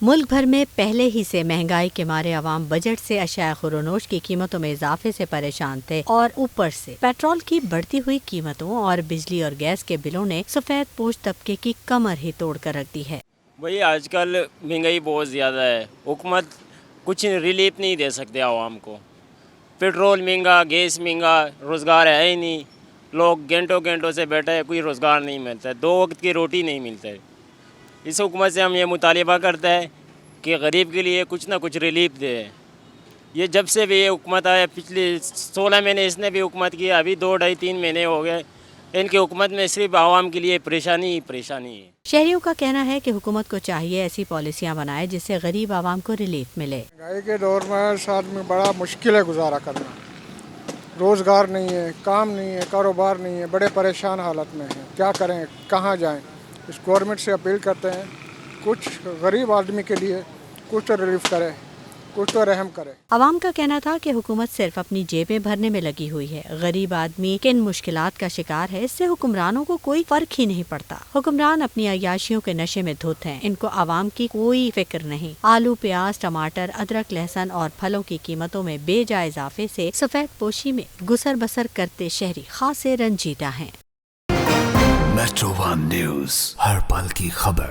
ملک بھر میں پہلے ہی سے مہنگائی کے مارے عوام بجٹ سے اشیاء خوردونوش کی قیمتوں میں اضافے سے پریشان تھے اور اوپر سے پیٹرول کی بڑھتی ہوئی قیمتوں اور بجلی اور گیس کے بلوں نے سفید پوش طبقے کی کمر ہی توڑ کر رکھ دی ہے۔ بھئی آج کل مہنگائی بہت زیادہ ہے، حکومت کچھ ریلیف نہیں دے سکتے عوام کو۔ پیٹرول مہنگا، گیس مہنگا، روزگار ہے ہی نہیں، لوگ گھنٹوں سے بیٹھے ہیں، کوئی روزگار نہیں ملتا ہے، 2 وقت کی روٹی نہیں ملتا ہے۔ اس حکومت سے ہم یہ مطالبہ کرتے ہیں کہ غریب کے لیے کچھ نہ کچھ ریلیف دے۔ یہ جب سے بھی یہ حکومت آئے، پچھلے 16 مہینے اس نے بھی حکومت کی، ابھی 2 ڈھائی 3 مہینے ہو گئے، ان کی حکومت میں صرف عوام کے لیے پریشانی ہی پریشانی ہے۔ شہریوں کا کہنا ہے کہ حکومت کو چاہیے ایسی پالیسیاں بنائے جس سے غریب عوام کو ریلیف ملے۔ مہنگائی کے دور میں ساتھ میں بڑا مشکل ہے گزارا کرنا، روزگار نہیں ہے، کام نہیں ہے، کاروبار نہیں ہے، بڑے پریشان حالت میں ہیں، کیا کریں، کہاں جائیں۔ اس گورنمنٹ سے اپیل کرتے ہیں کچھ غریب آدمی کے لیے کچھ تو ریلیف کرے، کچھ تو رحم کرے۔ عوام کا کہنا تھا کہ حکومت صرف اپنی جیبیں بھرنے میں لگی ہوئی ہے، غریب آدمی کن مشکلات کا شکار ہے، اس سے حکمرانوں کو کوئی فرق ہی نہیں پڑتا۔ حکمران اپنی عیاشیوں کے نشے میں دھت ہیں، ان کو عوام کی کوئی فکر نہیں۔ آلو، پیاز، ٹماٹر، ادرک، لہسن اور پھلوں کی قیمتوں میں بے جا اضافے سے سفید پوشی میں گزر بسر کرتے شہری خاصے رنجیدہ ہیں۔ میٹرو ون نیوز، ہر پل کی خبر۔